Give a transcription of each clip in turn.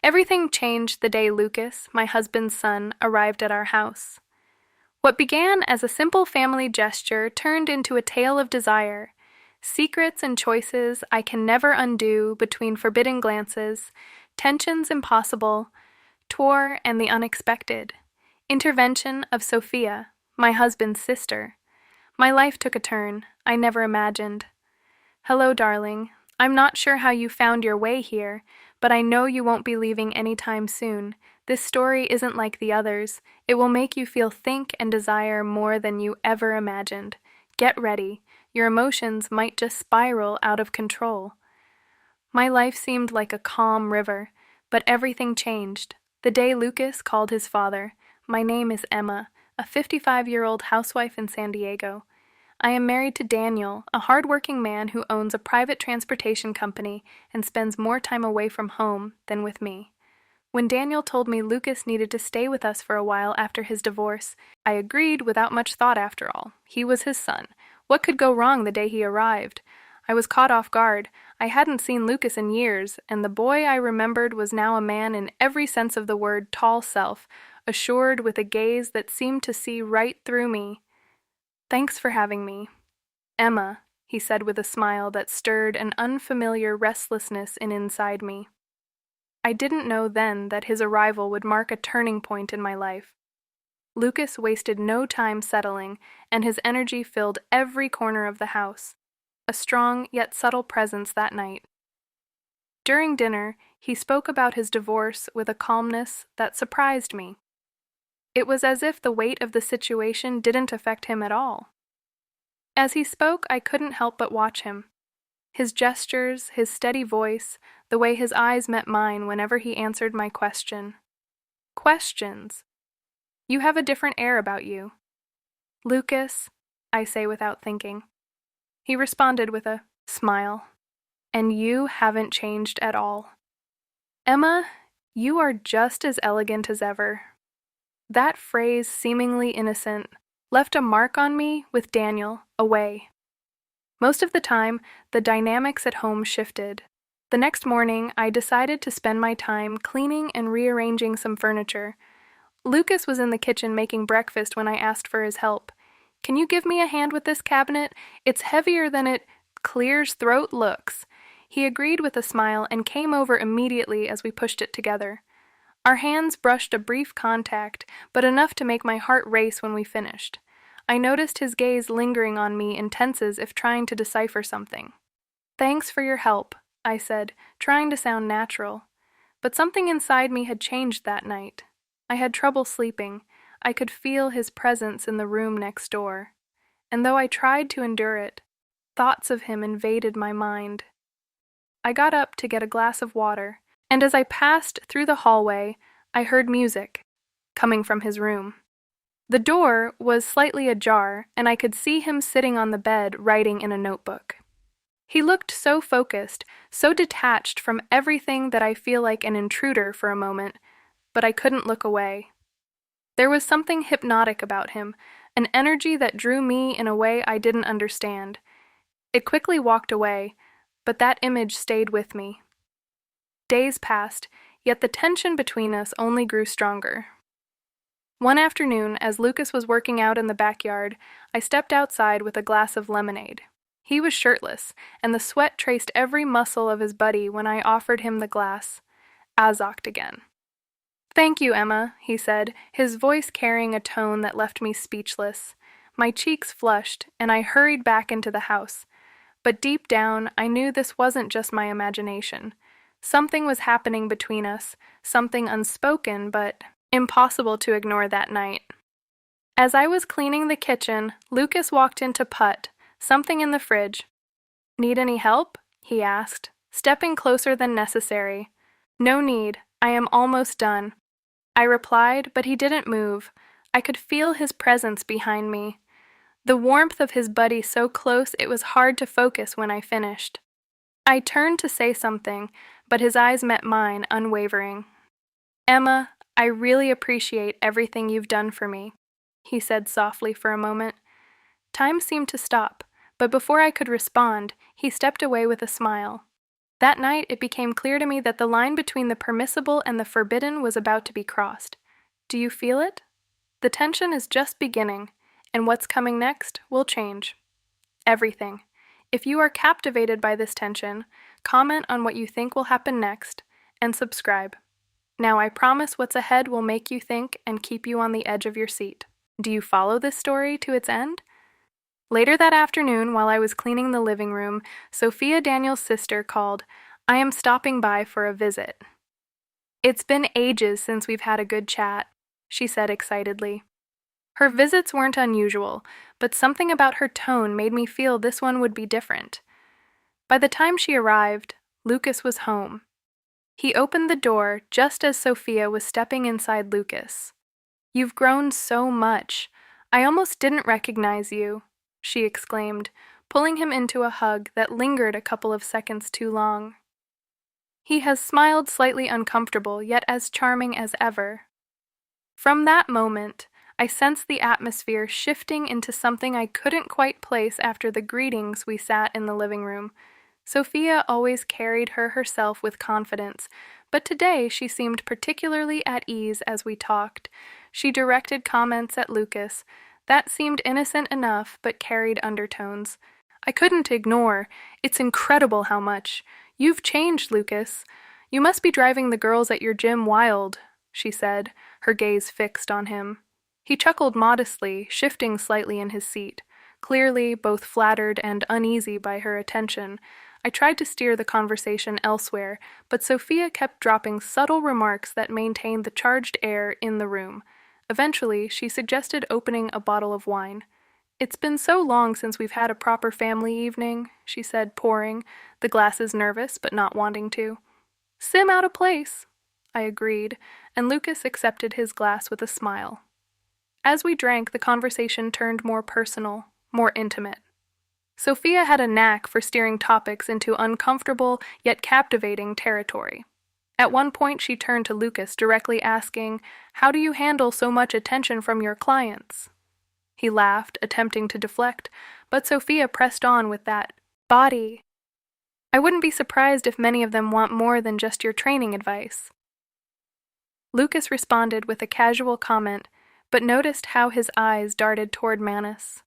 Everything changed the day Lucas, my husband's son, arrived at our house. What began as a simple family gesture turned into a tale of desire, secrets and choices I can never undo between forbidden glances, tensions impossible, tour and the unexpected, intervention of Sophia, my husband's sister. My life took a turn I never imagined. Hello, darling. I'm not sure how you found your way here, but I know you won't be leaving anytime soon. This story isn't like the others. It will make you feel think and desire more than you ever imagined. Get ready. Your emotions might just spiral out of control. My life seemed like a calm river, but everything changed. The day Lucas called his father. My name is Emma, a 55-year-old housewife in San Diego. I am married to Daniel, a hard-working man who owns a private transportation company and spends more time away from home than with me. When Daniel told me Lucas needed to stay with us for a while after his divorce, I agreed without much thought after all. He was his son. What could go wrong the day he arrived? I was caught off guard. I hadn't seen Lucas in years, and the boy I remembered was now a man in every sense of the word, tall self, assured with a gaze that seemed to see right through me. Thanks for having me. Emma, he said with a smile that stirred an unfamiliar restlessness inside me. I didn't know then that his arrival would mark a turning point in my life. Lucas wasted no time settling, and his energy filled every corner of the house, a strong yet subtle presence that night. During dinner, he spoke about his divorce with a calmness that surprised me. It was as if the weight of the situation didn't affect him at all. As he spoke, I couldn't help but watch him. His gestures, his steady voice, the way his eyes met mine whenever he answered my question. Questions. You have a different air about you. Lucas, I say without thinking. He responded with a smile. And you haven't changed at all. Emma, you are just as elegant as ever. That phrase, seemingly innocent, left a mark on me with Daniel away. Most of the time, the dynamics at home shifted. The next morning, I decided to spend my time cleaning and rearranging some furniture. Lucas was in the kitchen making breakfast when I asked for his help. Can you give me a hand with this cabinet? It's heavier than it clears throat looks. He agreed with a smile and came over immediately as we pushed it together. Our hands brushed a brief contact, but enough to make my heart race when we finished. I noticed his gaze lingering on me in tenses if trying to decipher something. Thanks for your help, I said, trying to sound natural. But something inside me had changed that night. I had trouble sleeping. I could feel his presence in the room next door. And though I tried to endure it, thoughts of him invaded my mind. I got up to get a glass of water, and as I passed through the hallway, I heard music coming from his room. The door was slightly ajar, and I could see him sitting on the bed writing in a notebook. He looked so focused, so detached from everything that I feel like an intruder for a moment, but I couldn't look away. There was something hypnotic about him, an energy that drew me in a way I didn't understand. It quickly walked away, but that image stayed with me. Days passed, yet the tension between us only grew stronger. One afternoon, as Lucas was working out in the backyard, I stepped outside with a glass of lemonade. He was shirtless, and the sweat traced every muscle of his body when I offered him the glass. Azocked again. Thank you, Emma, he said, his voice carrying a tone that left me speechless. My cheeks flushed, and I hurried back into the house. But deep down, I knew this wasn't just my imagination. Something was happening between us, something unspoken, but impossible to ignore that night. As I was cleaning the kitchen, Lucas walked in to put something in the fridge. Need any help? He asked, stepping closer than necessary. No need, I am almost done. I replied, but he didn't move. I could feel his presence behind me. The warmth of his body so close it was hard to focus when I finished. I turned to say something, but his eyes met mine, unwavering. Emma, I really appreciate everything you've done for me, he said softly for a moment. Time seemed to stop, but before I could respond, he stepped away with a smile. That night, it became clear to me that the line between the permissible and the forbidden was about to be crossed. Do you feel it? The tension is just beginning, and what's coming next will change. Everything. If you are captivated by this tension, comment on what you think will happen next, and subscribe. Now I promise what's ahead will make you think and keep you on the edge of your seat. Do you follow this story to its end? Later that afternoon, while I was cleaning the living room, Sophia Daniel's sister called. I am stopping by for a visit. It's been ages since we've had a good chat, she said excitedly. Her visits weren't unusual, but something about her tone made me feel this one would be different. By the time she arrived, Lucas was home. He opened the door just as Sophia was stepping inside Lucas. You've grown so much. I almost didn't recognize you, she exclaimed, pulling him into a hug that lingered a couple of seconds too long. He has smiled slightly uncomfortable, yet as charming as ever. From that moment, I sensed the atmosphere shifting into something I couldn't quite place after the greetings we sat in the living room. Sophia always carried herself with confidence, but today she seemed particularly at ease as we talked. She directed comments at Lucas. That seemed innocent enough, but carried undertones. I couldn't ignore. It's incredible how much. You've changed, Lucas. You must be driving the girls at your gym wild, she said, her gaze fixed on him. He chuckled modestly, shifting slightly in his seat, clearly both flattered and uneasy by her attention. I tried to steer the conversation elsewhere, but Sophia kept dropping subtle remarks that maintained the charged air in the room. Eventually, she suggested opening a bottle of wine. It's been so long since we've had a proper family evening, she said, pouring, the glasses nervous but not wanting to. Sim out of place, I agreed, and Lucas accepted his glass with a smile. As we drank, the conversation turned more personal, more intimate. Sophia had a knack for steering topics into uncomfortable yet captivating territory. At one point, she turned to Lucas, directly asking, "How do you handle so much attention from your clients?" He laughed, attempting to deflect, but Sophia pressed on with that body. I wouldn't be surprised if many of them want more than just your training advice. Lucas responded with a casual comment, but noticed how his eyes darted toward Manus.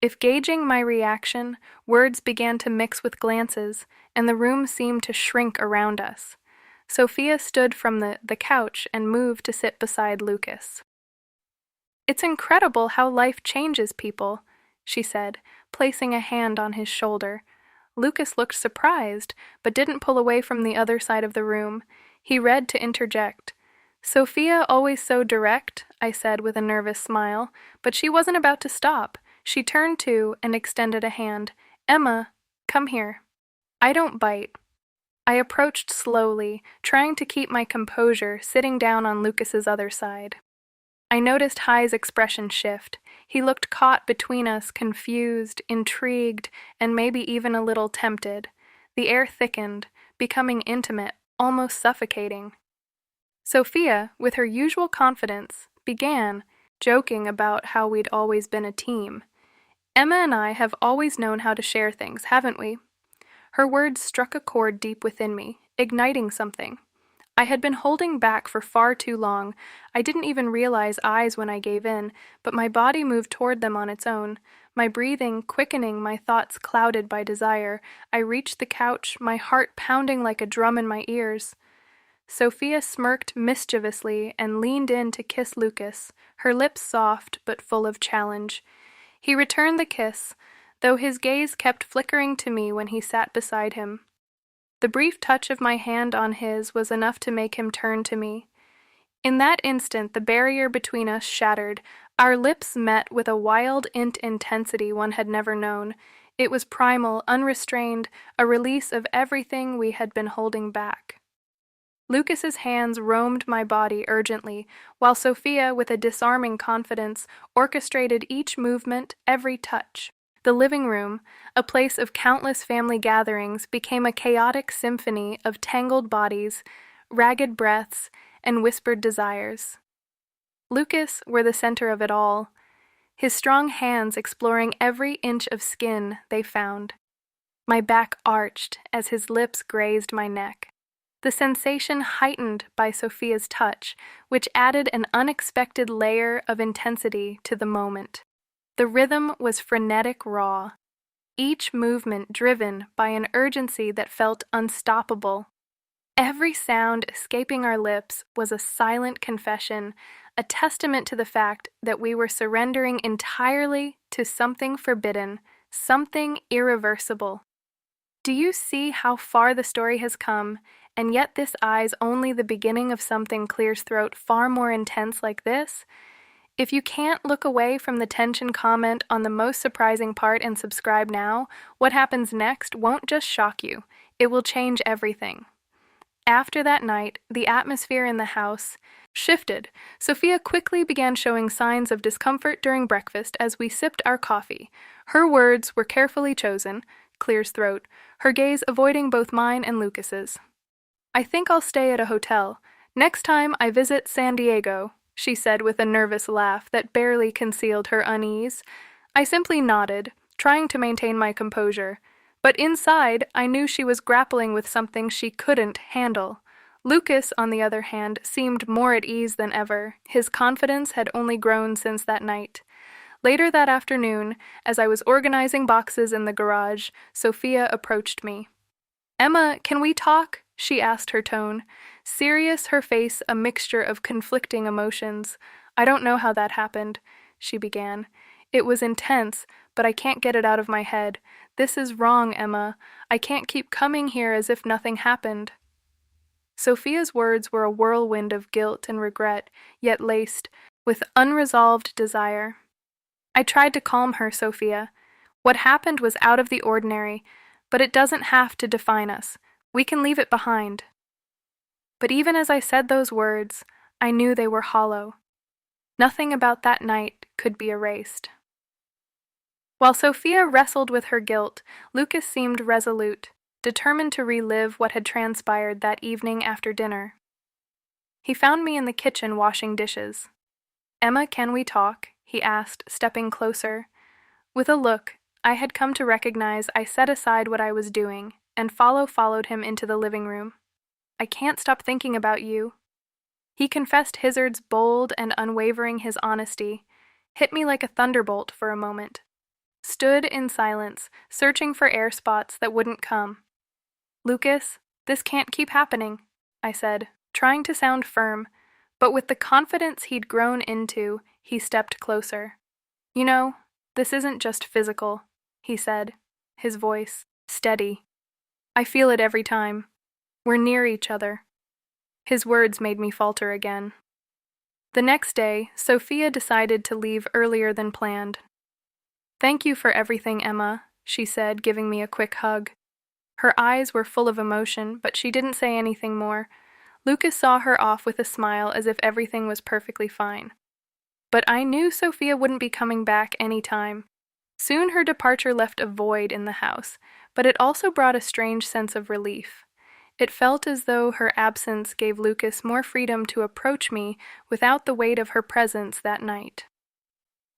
If gauging my reaction, words began to mix with glances, and the room seemed to shrink around us. Sophia stood from the couch and moved to sit beside Lucas. It's incredible how life changes people, she said, placing a hand on his shoulder. Lucas looked surprised, but didn't pull away from the other side of the room. He read to interject. Sophia always so direct, I said with a nervous smile, but she wasn't about to stop. She turned to and extended a hand. Emma, come here. I don't bite. I approached slowly, trying to keep my composure, sitting down on Lucas's other side. I noticed High's expression shift. He looked caught between us, confused, intrigued, and maybe even a little tempted. The air thickened, becoming intimate, almost suffocating. Sophia, with her usual confidence, began, joking about how we'd always been a team. Emma and I have always known how to share things, haven't we? Her words struck a chord deep within me, igniting something. I had been holding back for far too long. I didn't even realize eyes when I gave in, but my body moved toward them on its own, my breathing quickening, my thoughts clouded by desire. I reached the couch, my heart pounding like a drum in my ears. Sophia smirked mischievously and leaned in to kiss Lucas, her lips soft but full of challenge. He returned the kiss, though his gaze kept flickering to me when he sat beside him. The brief touch of my hand on his was enough to make him turn to me. In that instant, the barrier between us shattered. Our lips met with a wild intensity one had never known. It was primal, unrestrained, a release of everything we had been holding back. Lucas's hands roamed my body urgently, while Sophia, with a disarming confidence, orchestrated each movement, every touch. The living room, a place of countless family gatherings, became a chaotic symphony of tangled bodies, ragged breaths, and whispered desires. Lucas were the center of it all, his strong hands exploring every inch of skin they found. My back arched as his lips grazed my neck. The sensation heightened by Sophia's touch, which added an unexpected layer of intensity to the moment. The rhythm was frenetic raw, each movement driven by an urgency that felt unstoppable. Every sound escaping our lips was a silent confession, a testament to the fact that we were surrendering entirely to something forbidden, something irreversible. Do you see how far the story has come, and yet this eye's only the beginning of something Clear's throat far more intense like this? If you can't look away from the tension, comment on the most surprising part and subscribe now. What happens next won't just shock you, it will change everything. After that night, the atmosphere in the house shifted. Sophia quickly began showing signs of discomfort during breakfast as we sipped our coffee. Her words were carefully chosen, Clear's throat, her gaze avoiding both mine and Lucas's. "I think I'll stay at a hotel. Next time I visit San Diego," she said with a nervous laugh that barely concealed her unease. I simply nodded, trying to maintain my composure. But inside, I knew she was grappling with something she couldn't handle. Lucas, on the other hand, seemed more at ease than ever. His confidence had only grown since that night. Later that afternoon, as I was organizing boxes in the garage, Sophia approached me. "Emma, can we talk?" she asked, her tone serious, her face a mixture of conflicting emotions. "I don't know how that happened," she began. "It was intense, but I can't get it out of my head. This is wrong, Emma. I can't keep coming here as if nothing happened." Sophia's words were a whirlwind of guilt and regret, yet laced with unresolved desire. I tried to calm her, Sophia. What happened was out of the ordinary, but it doesn't have to define us. We can leave it behind. But even as I said those words, I knew they were hollow. Nothing about that night could be erased. While Sophia wrestled with her guilt, Lucas seemed resolute, determined to relive what had transpired that evening after dinner. He found me in the kitchen washing dishes. "Emma, can we talk?" he asked, stepping closer. With a look, I had come to recognize I set aside what I was doing, and followed him into the living room. "I can't stop thinking about you." He confessed Hizzard's bold and unwavering his honesty, hit me like a thunderbolt for a moment. Stood in silence, searching for air spots that wouldn't come. "Lucas, this can't keep happening," I said, trying to sound firm, but with the confidence he'd grown into, he stepped closer. "You know, this isn't just physical," he said, his voice steady. "I feel it every time. We're near each other." His words made me falter again. The next day, Sophia decided to leave earlier than planned. "Thank you for everything, Emma," she said, giving me a quick hug. Her eyes were full of emotion, but she didn't say anything more. Lucas saw her off with a smile as if everything was perfectly fine. But I knew Sophia wouldn't be coming back any time. Soon her departure left a void in the house, but it also brought a strange sense of relief. It felt as though her absence gave Lucas more freedom to approach me without the weight of her presence that night.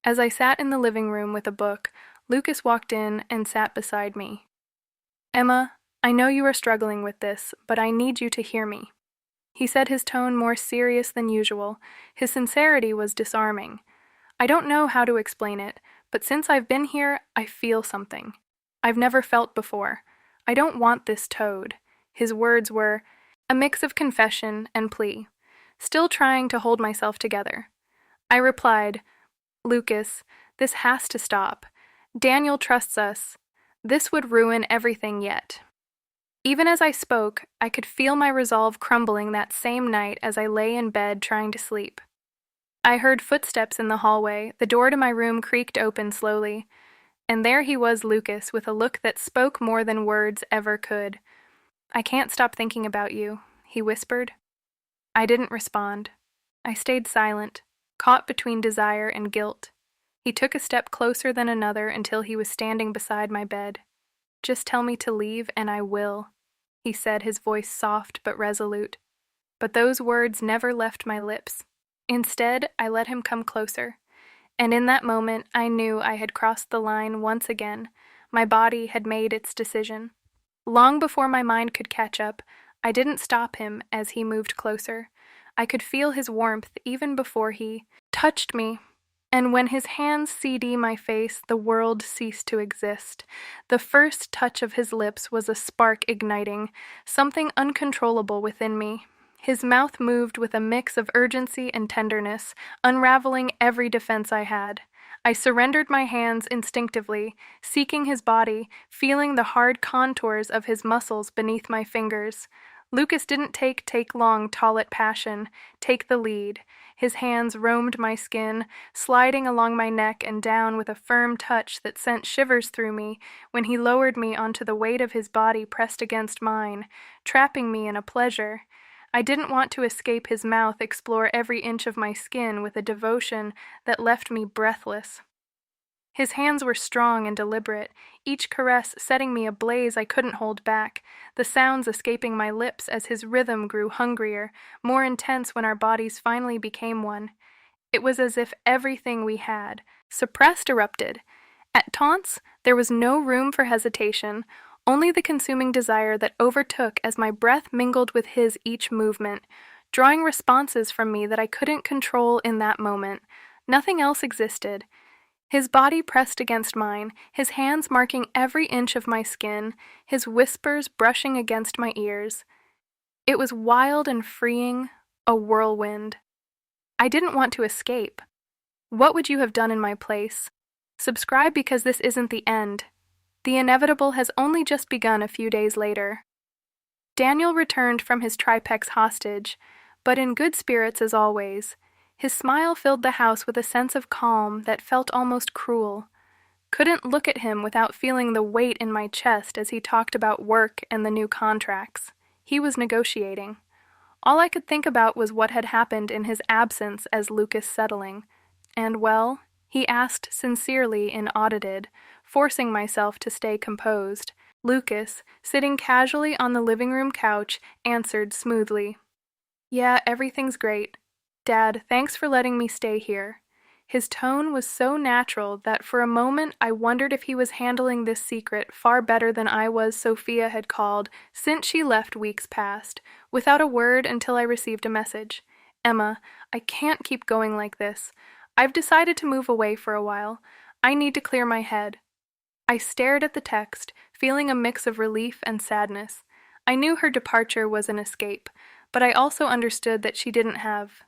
As I sat in the living room with a book, Lucas walked in and sat beside me. "Emma, I know you are struggling with this, but I need you to hear me." He said, his tone more serious than usual. His sincerity was disarming. I don't know how to explain it, but since I've been here, I feel something I've never felt before. I don't want this towed. His words were a mix of confession and plea, still trying to hold myself together. I replied, "Lucas, this has to stop. Daniel trusts us. This would ruin everything yet." Even as I spoke, I could feel my resolve crumbling that same night as I lay in bed trying to sleep. I heard footsteps in the hallway, the door to my room creaked open slowly, and there he was, Lucas, with a look that spoke more than words ever could. "I can't stop thinking about you," he whispered. I didn't respond. I stayed silent, caught between desire and guilt. He took a step closer than another until he was standing beside my bed. "Just tell me to leave and I will," he said, his voice soft but resolute. But those words never left my lips. Instead, I let him come closer, and in that moment I knew I had crossed the line once again. My body had made its decision. Long before my mind could catch up, I didn't stop him as he moved closer. I could feel his warmth even before he touched me. And when his hands CD my face, the world ceased to exist. The first touch of his lips was a spark igniting, something uncontrollable within me. His mouth moved with a mix of urgency and tenderness, unraveling every defense I had. I surrendered my hands instinctively, seeking his body, feeling the hard contours of his muscles beneath my fingers. Lucas didn't take long Taulet passion, take the lead. His hands roamed my skin, sliding along my neck and down with a firm touch that sent shivers through me when he lowered me onto the weight of his body pressed against mine, trapping me in a pleasure. I didn't want to escape his mouth, explore every inch of my skin with a devotion that left me breathless. His hands were strong and deliberate, each caress setting me ablaze I couldn't hold back, the sounds escaping my lips as his rhythm grew hungrier, more intense when our bodies finally became one. It was as if everything we had, suppressed, erupted. At taunts, there was no room for hesitation, only the consuming desire that overtook as my breath mingled with his each movement, drawing responses from me that I couldn't control in that moment. Nothing else existed. His body pressed against mine, his hands marking every inch of my skin, his whispers brushing against my ears. It was wild and freeing, a whirlwind. I didn't want to escape. What would you have done in my place? Subscribe because this isn't the end. The inevitable has only just begun a few days later. Daniel returned from his tripex hostage, but in good spirits as always. His smile filled the house with a sense of calm that felt almost cruel. Couldn't look at him without feeling the weight in my chest as he talked about work and the new contracts. He was negotiating. All I could think about was what had happened in his absence as Lucas settling. And well, he asked sincerely and audited, forcing myself to stay composed. Lucas, sitting casually on the living room couch, answered smoothly. Yeah, everything's great. Dad, thanks for letting me stay here. His tone was so natural that for a moment I wondered if he was handling this secret far better than I was. Sophia had called since she left weeks past, without a word until I received a message. Emma, I can't keep going like this. I've decided to move away for a while. I need to clear my head. I stared at the text, feeling a mix of relief and sadness. I knew her departure was an escape, but I also understood that she didn't have